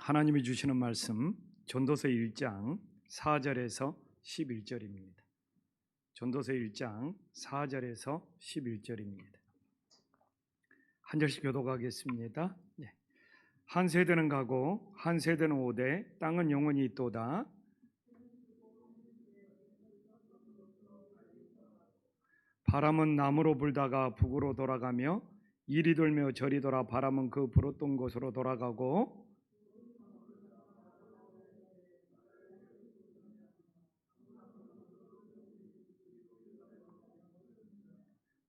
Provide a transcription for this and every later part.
하나님이 주시는 말씀 전도서 1장 4절에서 11절입니다. 전도서 1장 4절에서 11절입니다. 한 절씩 교독하겠습니다. 한 세대는 가고 한 세대는 오되 땅은 영원히 있도다. 바람은 남으로 불다가 북으로 돌아가며 이리 돌며 저리 돌아 바람은 그 불었던 곳으로 돌아가고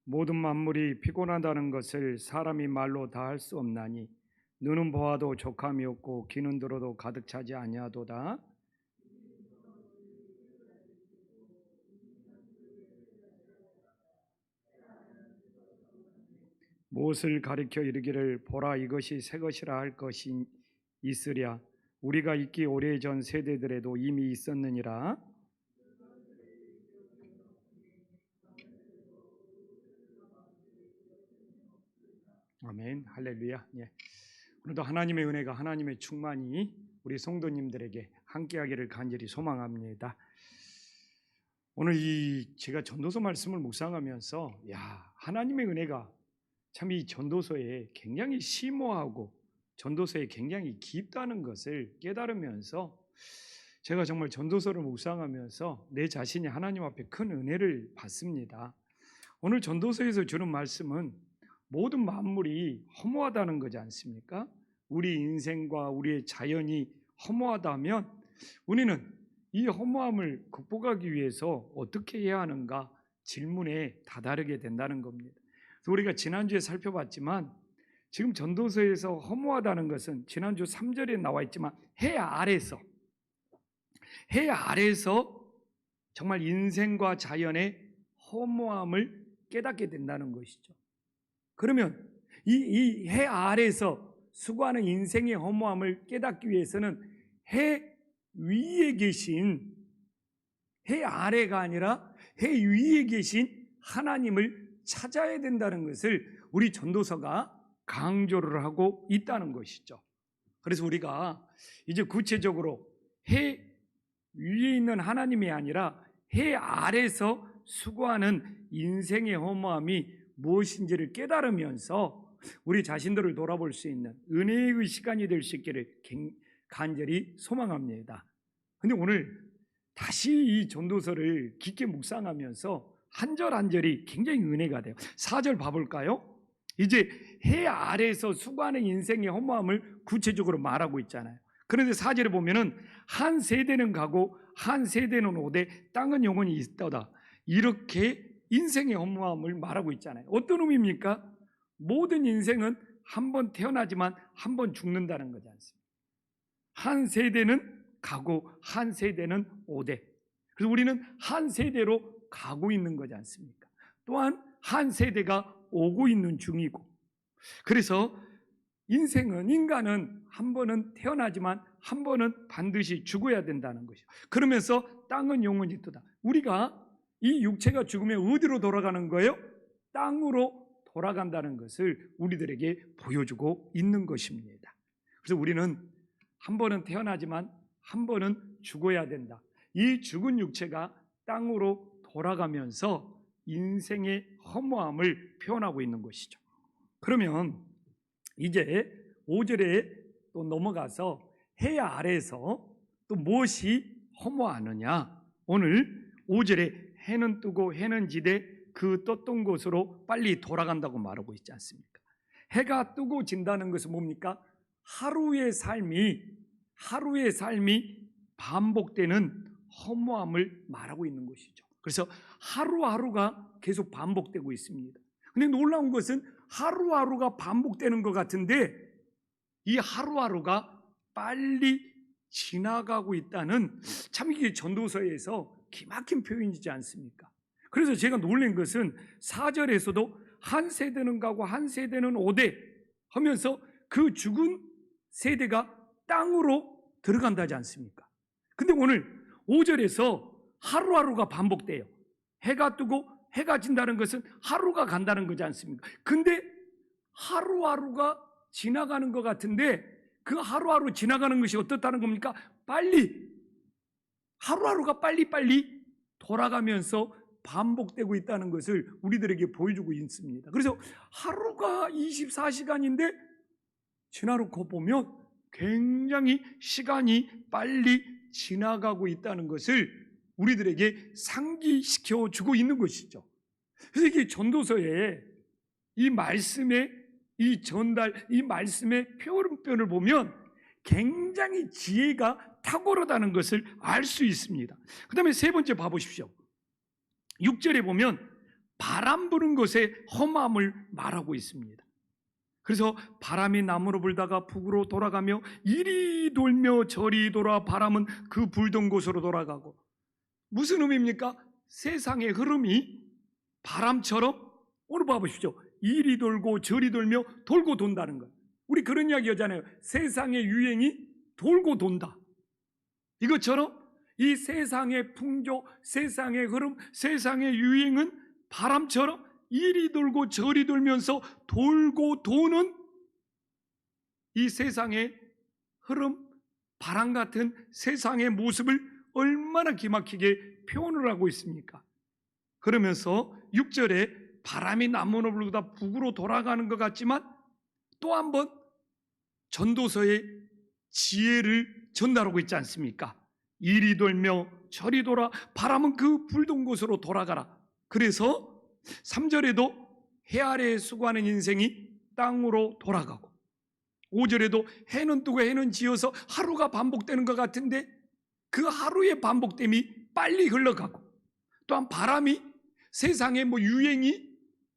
모든 만물이 피곤하다는 것을 사람이 말로 다 할 수 없나니 눈은 보아도 족함이 없고 귀는 들어도 가득 차지 아니하도다. 무엇을 가리켜 이르기를 보라 이것이 새 것이라 할 것이 있으랴. 우리가 있기 오래전 세대들에도 이미 있었느니라. 아멘. 할렐루야. 오늘도 하나님의 은혜가, 하나님의 충만이 우리 성도님들에게 함께하기를 간절히 소망합니다. 오늘 제가 전도서 말씀을 묵상하면서 하나님의 은혜가 참 이 전도서에 굉장히 심오하고 전도서에 굉장히 깊다는 것을 깨달으면서 제가 정말 전도서를 묵상하면서 내 자신이 하나님 앞에 큰 은혜를 받습니다. 오늘 전도서에서 주는 말씀은 모든 만물이 허무하다는 거지 않습니까? 우리 인생과 우리의 자연이 허무하다면 우리는 이 허무함을 극복하기 위해서 어떻게 해야 하는가 질문에 다다르게 된다는 겁니다. 그래서 우리가 지난주에 살펴봤지만 지금 전도서에서 허무하다는 것은 지난주 3절에 나와 있지만 해 아래서 정말 인생과 자연의 허무함을 깨닫게 된다는 것이죠. 그러면 이 해 아래에서 수고하는 인생의 허무함을 깨닫기 위해서는 해 위에 계신, 해 아래가 아니라 해 위에 계신 하나님을 찾아야 된다는 것을 우리 전도서가 강조를 하고 있다는 것이죠. 그래서 우리가 이제 구체적으로 해 위에 있는 하나님이 아니라 해 아래에서 수고하는 인생의 허무함이 무엇인지를 깨달으면서 우리 자신들을 돌아볼 수 있는 은혜의 시간이 될 수 있기를 간절히 소망합니다. 근데 오늘 다시 이 전도서를 깊게 묵상하면서 한 절 한 절이 굉장히 은혜가 돼요. 4절 봐볼까요? 이제 해 아래에서 수고하는 인생의 허무함을 구체적으로 말하고 있잖아요. 그런데 4절에 보면은 한 세대는 가고 한 세대는 오되 땅은 영원히 있도다. 이렇게 인생의 허무함을 말하고 있잖아요. 어떤 의미입니까? 모든 인생은 한 번 태어나지만 한 번 죽는다는 거지 않습니까? 한 세대는 가고 한 세대는 오되. 그래서 우리는 한 세대로 가고 있는 거지 않습니까? 또한 한 세대가 오고 있는 중이고. 그래서 인간은 한 번은 태어나지만 한 번은 반드시 죽어야 된다는 것이죠. 그러면서 땅은 영원히 있도다. 우리가 이 육체가 죽으면 어디로 돌아가는 거예요? 땅으로 돌아간다는 것을 우리들에게 보여주고 있는 것입니다. 그래서 우리는 한 번은 태어나지만 한 번은 죽어야 된다. 이 죽은 육체가 땅으로 돌아가면서 인생의 허무함을 표현하고 있는 것이죠. 그러면 이제 5절에 또 넘어가서 해 아래에서 또 무엇이 허무하느냐? 오늘 5절에 해는 뜨고 해는 지되 그 떴던 곳으로 빨리 돌아간다고 말하고 있지 않습니까? 해가 뜨고 진다는 것은 뭡니까? 하루의 삶이 반복되는 허무함을 말하고 있는 것이죠. 그래서 하루하루가 계속 반복되고 있습니다. 근데 놀라운 것은 하루하루가 반복되는 것 같은데 이 하루하루가 빨리 지나가고 있다는, 참 이게 전도서에서 기막힌 표현이지 않습니까? 그래서 제가 놀란 것은 4절에서도 한 세대는 가고 한 세대는 오되 하면서 그 죽은 세대가 땅으로 들어간다지 않습니까? 근데 오늘 5절에서 하루하루가 반복돼요. 해가 뜨고 해가 진다는 것은 하루가 간다는 거지 않습니까? 근데 하루하루가 지나가는 것 같은데 그 하루하루 지나가는 것이 어떻다는 겁니까? 빨리, 하루하루가 빨리빨리 돌아가면서 반복되고 있다는 것을 우리들에게 보여주고 있습니다. 그래서 하루가 24시간인데 지나놓고 보면 굉장히 시간이 빨리 지나가고 있다는 것을 우리들에게 상기시켜 주고 있는 것이죠. 그래서 이게 전도서에 이 말씀의 이 전달, 이 말씀의 표현을 보면 굉장히 지혜가 탁월하다는 것을 알 수 있습니다. 그 다음에 세 번째 봐보십시오. 6절에 보면 바람 부는 것의 험함을 말하고 있습니다. 그래서 바람이 남으로 불다가 북으로 돌아가며 이리 돌며 저리 돌아 바람은 그 불던 곳으로 돌아가고, 무슨 의미입니까? 세상의 흐름이 바람처럼, 오늘 봐보십시오. 이리 돌고 저리 돌며 돌고 돈다는 것. 우리 그런 이야기 하잖아요. 세상의 유행이 돌고 돈다. 이것처럼 이 세상의 풍조, 세상의 흐름, 세상의 유행은 바람처럼 이리 돌고 저리 돌면서 돌고 도는 이 세상의 흐름, 바람 같은 세상의 모습을 얼마나 기막히게 표현을 하고 있습니까? 그러면서 6절에 바람이 남으로 불다 북으로 돌아가는 것 같지만 또 한 번 전도서의 지혜를 전달하고 있지 않습니까? 이리 돌며 저리 돌아 바람은 그 불던 곳으로 돌아가라. 그래서 3절에도 해 아래에 수고하는 인생이 땅으로 돌아가고, 5절에도 해는 뜨고 해는 지어서 하루가 반복되는 것 같은데 그 하루의 반복됨이 빨리 흘러가고, 또한 바람이 세상의 유행이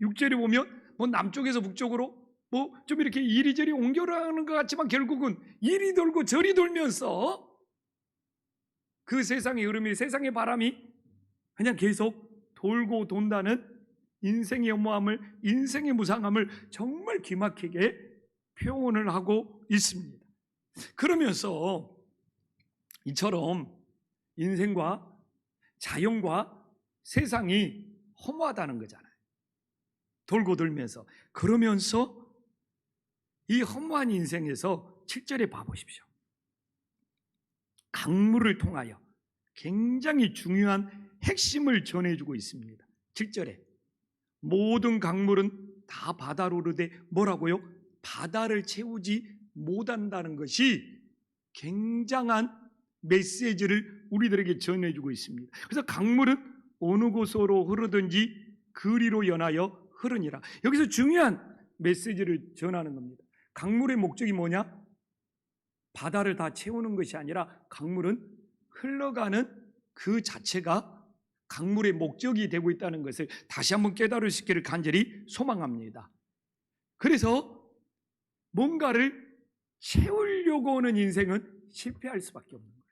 6절에 보면 남쪽에서 북쪽으로 좀 이렇게 이리저리 옮겨가는 것 같지만 결국은 이리 돌고 저리 돌면서 그 세상의 흐름이, 세상의 바람이 그냥 계속 돌고 돈다는 인생의 허무함을, 인생의 무상함을 정말 기막히게 표현을 하고 있습니다. 그러면서 이처럼 인생과 자연과 세상이 허무하다는 거잖아요. 돌고 돌면서. 그러면서 이 허무한 인생에서 7절에 봐보십시오. 강물을 통하여 굉장히 중요한 핵심을 전해주고 있습니다. 7절에 모든 강물은 다 바다로 흐르되 뭐라고요? 바다를 채우지 못한다는 것이 굉장한 메시지를 우리들에게 전해주고 있습니다. 그래서 강물은 어느 곳으로 흐르든지 그리로 연하여 흐르니라. 여기서 중요한 메시지를 전하는 겁니다. 강물의 목적이 뭐냐? 바다를 다 채우는 것이 아니라 강물은 흘러가는 그 자체가 강물의 목적이 되고 있다는 것을 다시 한번 깨달을 수 있기를 간절히 소망합니다. 그래서 뭔가를 채우려고 하는 인생은 실패할 수밖에 없는 거예요.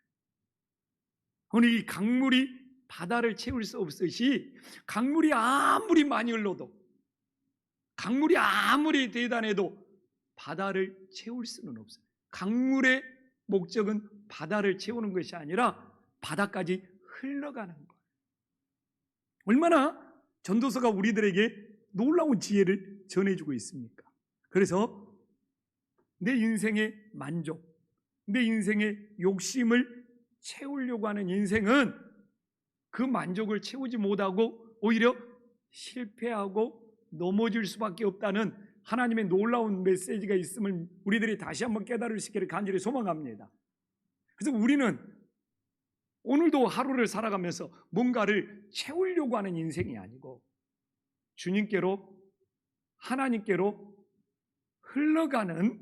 오늘 이 강물이 바다를 채울 수 없듯이 강물이 아무리 많이 흘러도, 강물이 아무리 대단해도 바다를 채울 수는 없어요. 강물의 목적은 바다를 채우는 것이 아니라 바다까지 흘러가는 거예요. 얼마나 전도서가 우리들에게 놀라운 지혜를 전해주고 있습니까? 그래서 내 인생의 만족, 내 인생의 욕심을 채우려고 하는 인생은 그 만족을 채우지 못하고 오히려 실패하고 넘어질 수밖에 없다는 하나님의 놀라운 메시지가 있음을 우리들이 다시 한번 깨달을 수 있기를 간절히 소망합니다. 그래서 우리는 오늘도 하루를 살아가면서 뭔가를 채우려고 하는 인생이 아니고 주님께로, 하나님께로 흘러가는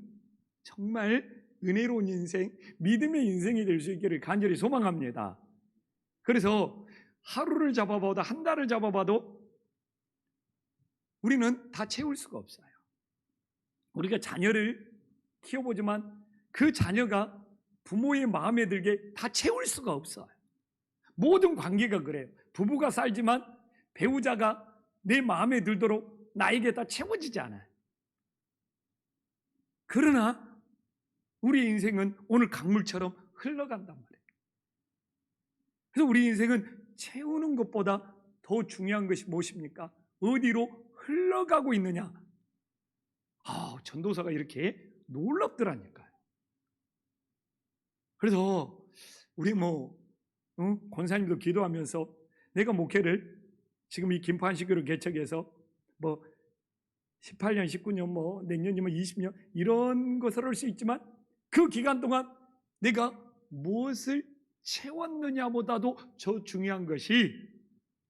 정말 은혜로운 인생, 믿음의 인생이 될 수 있기를 간절히 소망합니다. 그래서 하루를 잡아봐도 한 달을 잡아봐도 우리는 다 채울 수가 없어요. 우리가 자녀를 키워보지만 그 자녀가 부모의 마음에 들게 다 채울 수가 없어요. 모든 관계가 그래요. 부부가 살지만 배우자가 내 마음에 들도록 나에게 다 채워지지 않아요. 그러나 우리 인생은 오늘 강물처럼 흘러간단 말이에요. 그래서 우리 인생은 채우는 것보다 더 중요한 것이 무엇입니까? 어디로 흘러가고 있느냐? 전도사가 이렇게 놀랍더라니까요. 그래서 우리 권사님도 기도하면서 내가 목회를 지금 이 김포한식교를 개척해서 18년, 19년, 내년이면 20년 이런 것을 할 수 있지만 그 기간 동안 내가 무엇을 채웠느냐보다도 더 중요한 것이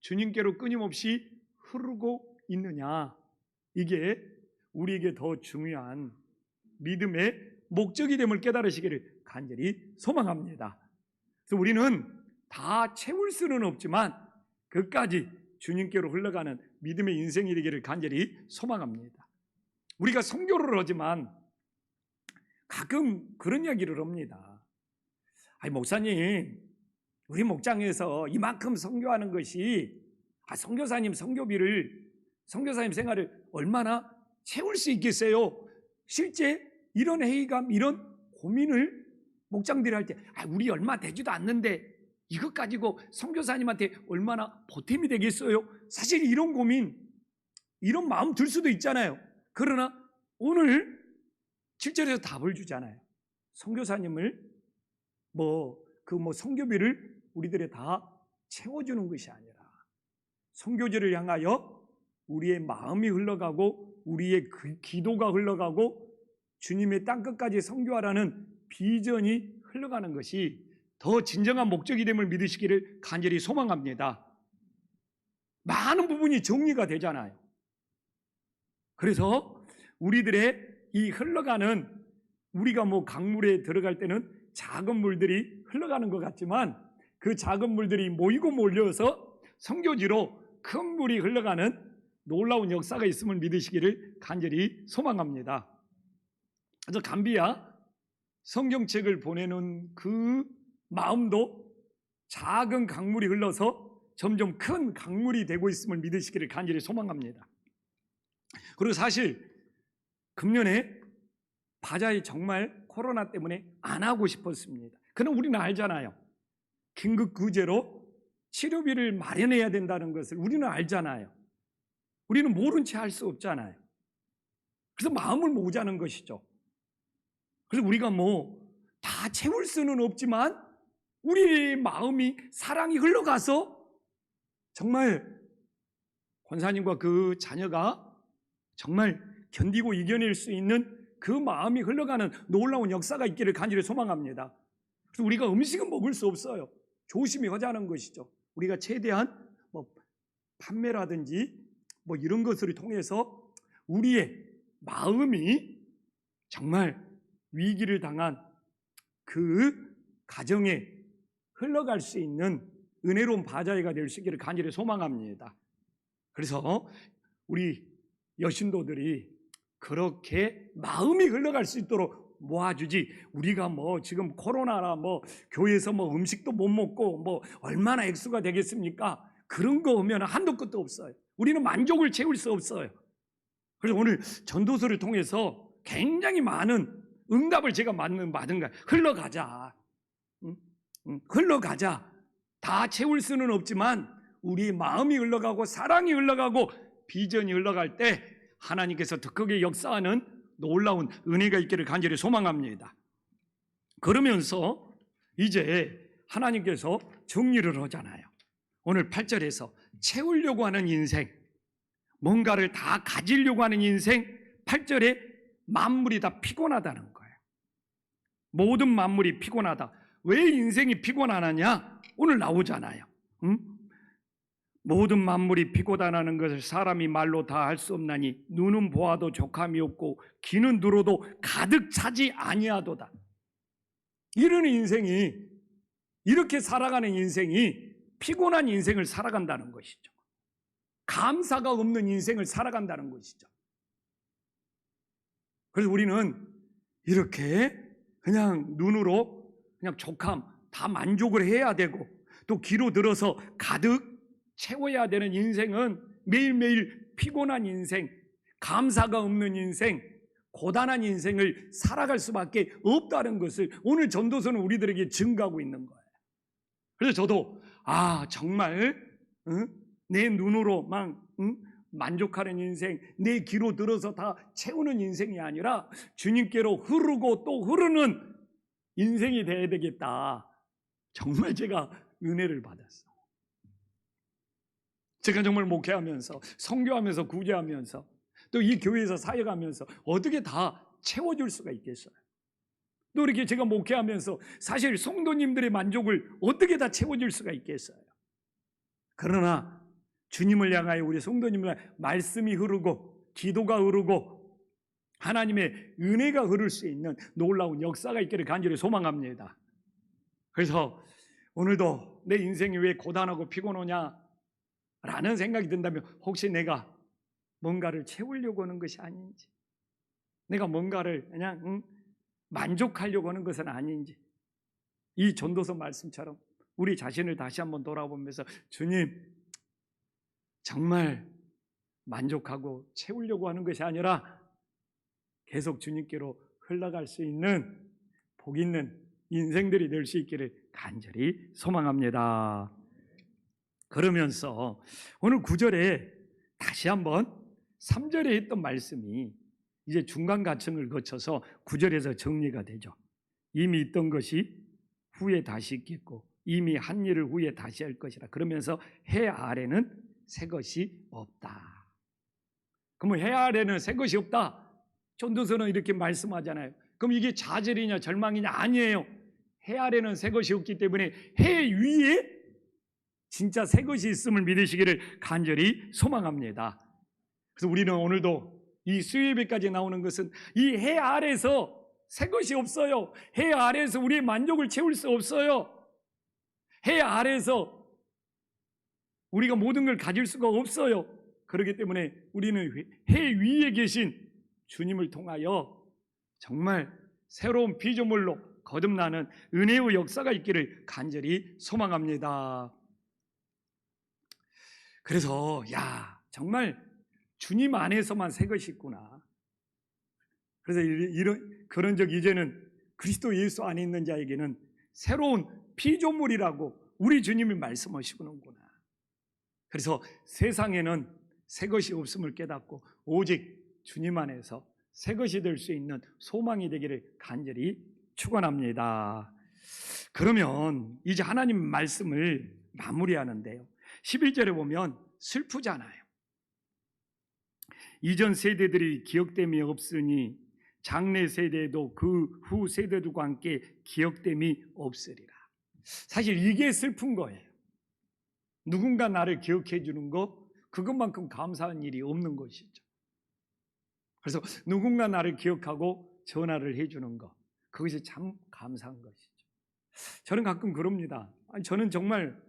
주님께로 끊임없이 흐르고 있느냐, 이게 우리에게 더 중요한 믿음의 목적이 됨을 깨달으시기를 간절히 소망합니다. 그래서 우리는 다 채울 수는 없지만 끝까지 주님께로 흘러가는 믿음의 인생이 되기를 간절히 소망합니다. 우리가 선교를 하지만 가끔 그런 이야기를 합니다. 아니 목사님, 우리 목장에서 이만큼 선교하는 것이 선교사님 선교사님 생활을 얼마나 채울 수 있겠어요? 실제 이런 회의감, 이런 고민을 목장들이 할 때 우리 얼마 되지도 않는데 이것 가지고 선교사님한테 얼마나 보탬이 되겠어요? 사실 이런 고민, 이런 마음 들 수도 있잖아요. 그러나 오늘 7절에서 답을 주잖아요. 선교사님을 선교비를 우리들이 다 채워주는 것이 아니라 선교지를 향하여 우리의 마음이 흘러가고 우리의 기도가 흘러가고 주님의 땅끝까지 선교하라는 비전이 흘러가는 것이 더 진정한 목적이 됨을 믿으시기를 간절히 소망합니다. 많은 부분이 정리가 되잖아요. 그래서 우리들의 이 흘러가는, 우리가 강물에 들어갈 때는 작은 물들이 흘러가는 것 같지만 그 작은 물들이 모이고 몰려서 선교지로 큰 물이 흘러가는 놀라운 역사가 있음을 믿으시기를 간절히 소망합니다. 그래서 감비아 성경책을 보내는 그 마음도 작은 강물이 흘러서 점점 큰 강물이 되고 있음을 믿으시기를 간절히 소망합니다. 그리고 사실 금년에 바자회 정말 코로나 때문에 안 하고 싶었습니다. 그럼 우리는 알잖아요. 긴급 구제로 치료비를 마련해야 된다는 것을 우리는 알잖아요. 우리는 모른 채 할 수 없잖아요. 그래서 마음을 모으자는 것이죠. 그래서 우리가 다 채울 수는 없지만 우리의 마음이, 사랑이 흘러가서 정말 권사님과 그 자녀가 정말 견디고 이겨낼 수 있는 그 마음이 흘러가는 놀라운 역사가 있기를 간절히 소망합니다. 그래서 우리가 음식은 먹을 수 없어요. 조심히 하자는 것이죠. 우리가 최대한 판매라든지 이런 것을 통해서 우리의 마음이 정말 위기를 당한 그 가정에 흘러갈 수 있는 은혜로운 바자회가 될 수 있기를 간절히 소망합니다. 그래서 우리 여신도들이 그렇게 마음이 흘러갈 수 있도록 모아주지, 우리가 지금 코로나라 교회에서 음식도 못 먹고 얼마나 액수가 되겠습니까? 그런 거 오면 한도 끝도 없어요. 우리는 만족을 채울 수 없어요. 그래서 오늘 전도서를 통해서 굉장히 많은 응답을 제가 받은 거예요. 흘러가자. 흘러가자. 다 채울 수는 없지만 우리 마음이 흘러가고 사랑이 흘러가고 비전이 흘러갈 때 하나님께서 더 크게 역사하는 놀라운 은혜가 있기를 간절히 소망합니다. 그러면서 이제 하나님께서 정리를 하잖아요. 오늘 8절에서 채우려고 하는 인생, 뭔가를 다 가지려고 하는 인생, 8절에 만물이 다 피곤하다는 거예요. 모든 만물이 피곤하다. 왜 인생이 피곤하느냐? 오늘 나오잖아요. 모든 만물이 피곤하다는 것을 사람이 말로 다 할 수 없나니 눈은 보아도 족함이 없고 귀는 들어도 가득 차지 아니하도다. 이런 인생이, 이렇게 살아가는 인생이 피곤한 인생을 살아간다는 것이죠. 감사가 없는 인생을 살아간다는 것이죠. 그래서 우리는 이렇게 그냥 눈으로 그냥 족함, 다 만족을 해야 되고 또 귀로 들어서 가득 채워야 되는 인생은 매일매일 피곤한 인생, 감사가 없는 인생, 고단한 인생을 살아갈 수밖에 없다는 것을 오늘 전도서는 우리들에게 증거하고 있는 거예요. 그래서 저도 정말 내 눈으로만 만족하는 인생, 내 귀로 들어서 다 채우는 인생이 아니라 주님께로 흐르고 또 흐르는 인생이 돼야 되겠다. 정말 제가 은혜를 받았어요. 제가 정말 목회하면서, 선교하면서, 구제하면서, 또 이 교회에서 사역하면서 어떻게 다 채워줄 수가 있겠어요? 또 이렇게 제가 목회하면서 사실 성도님들의 만족을 어떻게 다 채워줄 수가 있겠어요? 그러나 주님을 향하여 우리 성도님을 향하여 말씀이 흐르고 기도가 흐르고 하나님의 은혜가 흐를 수 있는 놀라운 역사가 있기를 간절히 소망합니다. 그래서 오늘도 내 인생이 왜 고단하고 피곤하냐 라는 생각이 든다면 혹시 내가 뭔가를 채우려고 하는 것이 아닌지, 내가 뭔가를 그냥 만족하려고 하는 것은 아닌지, 이 전도서 말씀처럼 우리 자신을 다시 한번 돌아보면서 주님, 정말 만족하고 채우려고 하는 것이 아니라 계속 주님께로 흘러갈 수 있는 복 있는 인생들이 될 수 있기를 간절히 소망합니다. 그러면서 오늘 9절에 다시 한번 3절에 했던 말씀이 이제 중간 과정을 거쳐서 9절에서 정리가 되죠. 이미 있던 것이 후에 다시 있겠고 이미 한 일을 후에 다시 할 것이라. 그러면서 해 아래는 새 것이 없다. 그러면 해 아래는 새 것이 없다. 전도서는 이렇게 말씀하잖아요. 그럼 이게 좌절이냐 절망이냐? 아니에요. 해 아래는 새 것이 없기 때문에 해 위에 진짜 새 것이 있음을 믿으시기를 간절히 소망합니다. 그래서 우리는 오늘도 이 수요예배까지 나오는 것은 이 해 아래에서 새 것이 없어요. 해 아래에서 우리의 만족을 채울 수 없어요. 해 아래에서 우리가 모든 걸 가질 수가 없어요. 그렇기 때문에 우리는 해 위에 계신 주님을 통하여 정말 새로운 피조물로 거듭나는 은혜의 역사가 있기를 간절히 소망합니다. 그래서 정말 주님 안에서만 새 것이 있구나. 그래서 그런 적 이제는 그리스도 예수 안에 있는 자에게는 새로운 피조물이라고 우리 주님이 말씀하시는구나. 그래서 세상에는 새 것이 없음을 깨닫고 오직 주님 안에서 새 것이 될 수 있는 소망이 되기를 간절히 축원합니다. 그러면 이제 하나님 말씀을 마무리하는데요. 11절에 보면 슬프잖아요. 이전 세대들이 기억됨이 없으니 장래 세대도 그 후 세대들과 함께 기억됨이 없으리라. 사실 이게 슬픈 거예요. 누군가 나를 기억해 주는 거, 그것만큼 감사한 일이 없는 것이죠. 그래서 누군가 나를 기억하고 전화를 해주는 것, 그것이 참 감사한 것이죠. 저는 가끔 그럽니다. 저는 정말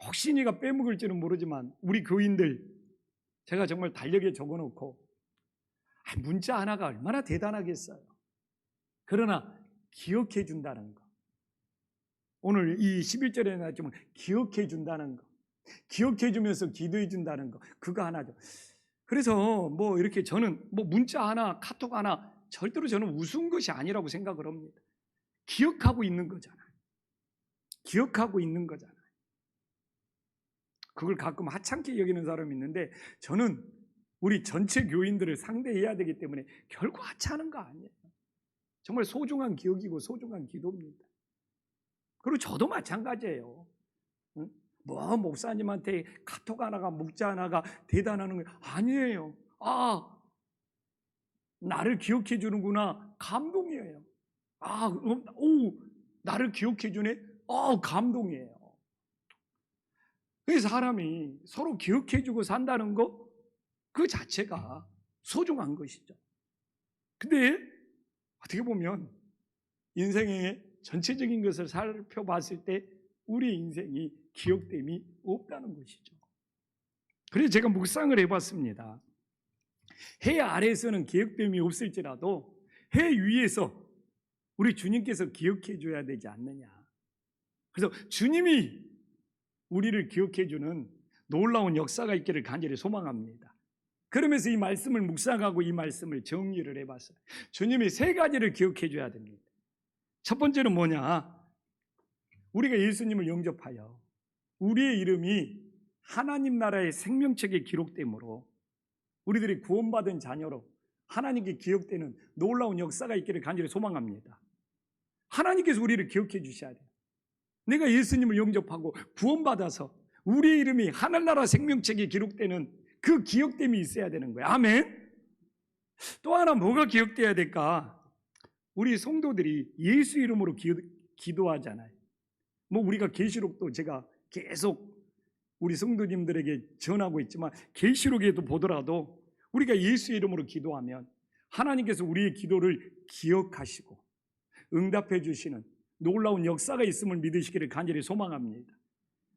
혹시니가 빼먹을지는 모르지만 우리 교인들 제가 정말 달력에 적어놓고 문자 하나가 얼마나 대단하겠어요. 그러나 기억해 준다는 거, 오늘 이 11절에 나왔지만 기억해 준다는 거, 기억해 주면서 기도해 준다는 거, 그거 하나죠. 그래서 이렇게 저는 문자 하나, 카톡 하나 절대로 저는 우스운 것이 아니라고 생각을 합니다. 기억하고 있는 거잖아요. 기억하고 있는 거잖아요. 그걸 가끔 하찮게 여기는 사람이 있는데 저는 우리 전체 교인들을 상대해야 되기 때문에 결코 하찮은 거 아니에요. 정말 소중한 기억이고 소중한 기도입니다. 그리고 저도 마찬가지예요. 목사님한테 카톡 하나가, 문자 하나가 대단한 거 아니에요. 나를 기억해 주는구나. 감동이에요. 나를 기억해 주네. 감동이에요. 그래서 사람이 서로 기억해 주고 산다는 거, 그 자체가 소중한 것이죠. 근데 어떻게 보면 인생의 전체적인 것을 살펴봤을 때 우리 인생이 기억됨이 없다는 것이죠. 그래서 제가 묵상을 해봤습니다. 해 아래에서는 기억됨이 없을지라도 해 위에서 우리 주님께서 기억해 줘야 되지 않느냐. 그래서 주님이 우리를 기억해 주는 놀라운 역사가 있기를 간절히 소망합니다. 그러면서 이 말씀을 묵상하고 이 말씀을 정리를 해봤어요. 주님이 세 가지를 기억해 줘야 됩니다. 첫 번째는 뭐냐? 우리가 예수님을 영접하여 우리의 이름이 하나님 나라의 생명책에 기록되므로 우리들이 구원받은 자녀로 하나님께 기억되는 놀라운 역사가 있기를 간절히 소망합니다. 하나님께서 우리를 기억해 주셔야 돼요. 내가 예수님을 영접하고 구원받아서 우리의 이름이 하늘나라 생명책에 기록되는 그 기억됨이 있어야 되는 거예요. 아멘. 또 하나 뭐가 기억돼야 될까? 우리 성도들이 예수 이름으로 기도하잖아요. 우리가 계시록도 제가 계속 우리 성도님들에게 전하고 있지만 계시록에도 보더라도 우리가 예수 이름으로 기도하면 하나님께서 우리의 기도를 기억하시고 응답해 주시는 놀라운 역사가 있음을 믿으시기를 간절히 소망합니다.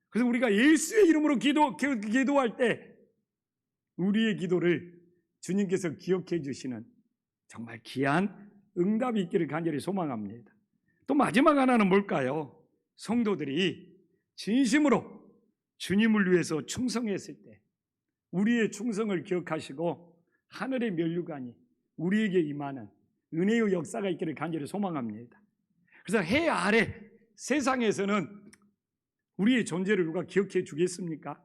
그래서 우리가 예수의 이름으로 기도할 때 우리의 기도를 주님께서 기억해 주시는 정말 귀한 응답이 있기를 간절히 소망합니다. 또 마지막 하나는 뭘까요? 성도들이 진심으로 주님을 위해서 충성했을 때 우리의 충성을 기억하시고 하늘의 면류관이 우리에게 임하는 은혜의 역사가 있기를 간절히 소망합니다. 그래서 해 아래 세상에서는 우리의 존재를 누가 기억해 주겠습니까?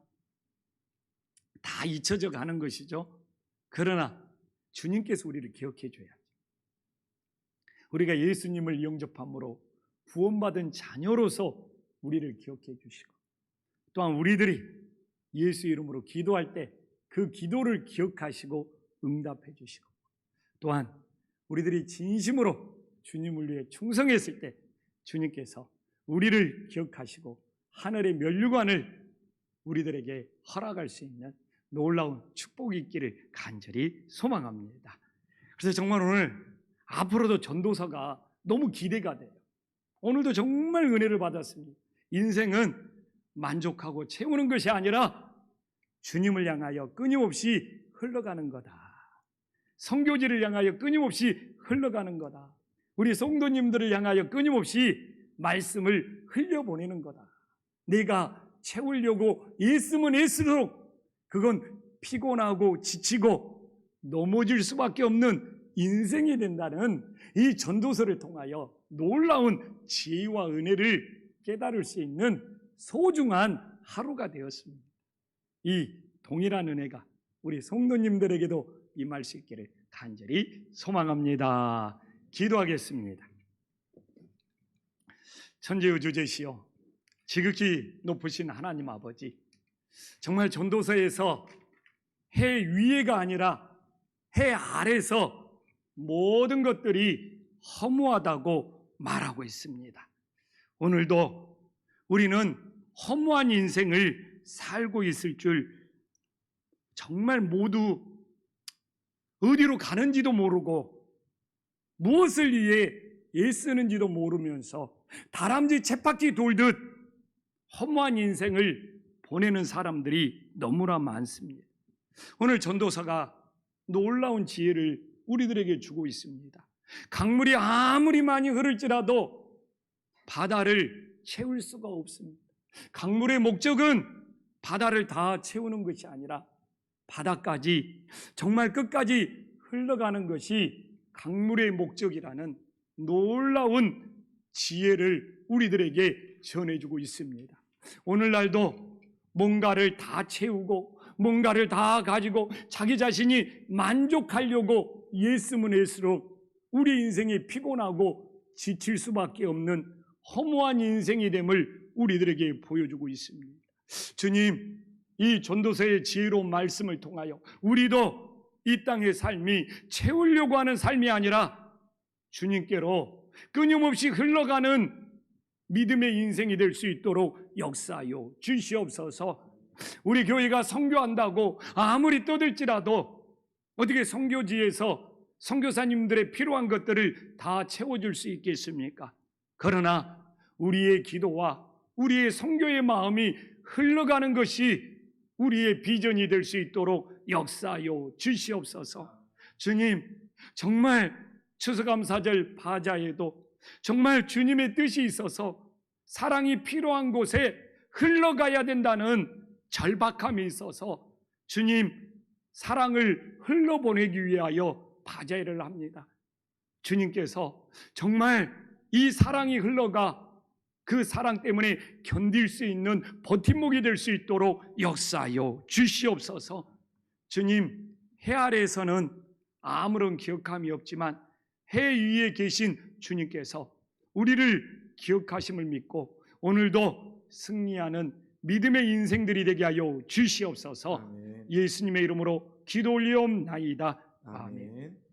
다 잊혀져 가는 것이죠. 그러나 주님께서 우리를 기억해 줘야죠. 우리가 예수님을 영접함으로 구원받은 자녀로서 우리를 기억해 주시고 또한 우리들이 예수 이름으로 기도할 때 그 기도를 기억하시고 응답해 주시고 또한 우리들이 진심으로 주님을 위해 충성했을 때 주님께서 우리를 기억하시고 하늘의 면류관을 우리들에게 허락할 수 있는 놀라운 축복이 있기를 간절히 소망합니다. 그래서 정말 오늘 앞으로도 전도서가 너무 기대가 돼요. 오늘도 정말 은혜를 받았습니다. 인생은 만족하고 채우는 것이 아니라 주님을 향하여 끊임없이 흘러가는 거다. 선교지를 향하여 끊임없이 흘러가는 거다. 우리 성도님들을 향하여 끊임없이 말씀을 흘려보내는 거다. 내가 채우려고 애쓰면 애쓸수록 그건 피곤하고 지치고 넘어질 수밖에 없는 인생이 된다는 이 전도서를 통하여 놀라운 지혜와 은혜를 깨달을 수 있는 소중한 하루가 되었습니다. 이 동일한 은혜가 우리 성도님들에게도 임할 수 있기를 간절히 소망합니다. 기도하겠습니다. 천지우주제시여 지극히 높으신 하나님 아버지, 정말 전도서에서 해 위에가 아니라 해 아래서 모든 것들이 허무하다고 말하고 있습니다. 오늘도 우리는 허무한 인생을 살고 있을 줄 정말 모두 어디로 가는지도 모르고 무엇을 위해 애쓰는지도 모르면서 다람쥐 쳇바퀴 돌듯 허무한 인생을 보내는 사람들이 너무나 많습니다. 오늘 전도서가 놀라운 지혜를 우리들에게 주고 있습니다. 강물이 아무리 많이 흐를지라도 바다를 채울 수가 없습니다. 강물의 목적은 바다를 다 채우는 것이 아니라 바다까지 정말 끝까지 흘러가는 것이 강물의 목적이라는 놀라운 지혜를 우리들에게 전해주고 있습니다. 오늘날도 뭔가를 다 채우고 뭔가를 다 가지고 자기 자신이 만족하려고 애쓰면 애쓸수록 우리 인생이 피곤하고 지칠 수밖에 없는 허무한 인생이 됨을 우리들에게 보여주고 있습니다. 주님, 이 전도서의 지혜로운 말씀을 통하여 우리도 이 땅의 삶이 채우려고 하는 삶이 아니라 주님께로 끊임없이 흘러가는 믿음의 인생이 될 수 있도록 역사하여 주시옵소서. 우리 교회가 선교한다고 아무리 떠들지라도 어떻게 선교지에서 선교사님들의 필요한 것들을 다 채워줄 수 있겠습니까? 그러나 우리의 기도와 우리의 선교의 마음이 흘러가는 것이 우리의 비전이 될 수 있도록 역사하여 주시옵소서. 주님, 정말 추수감사절 바자에도 정말 주님의 뜻이 있어서 사랑이 필요한 곳에 흘러가야 된다는 절박함이 있어서 주님, 사랑을 흘러보내기 위하여 바자회를 합니다. 주님께서 정말 이 사랑이 흘러가 그 사랑 때문에 견딜 수 있는 버팀목이 될 수 있도록 역사하여 주시옵소서. 주님, 해 아래에서는 아무런 기억함이 없지만 해 위에 계신 주님께서 우리를 기억하심을 믿고 오늘도 승리하는 믿음의 인생들이 되게 하여 주시옵소서. 아멘. 예수님의 이름으로 기도 올리옵나이다. 아멘. 아멘.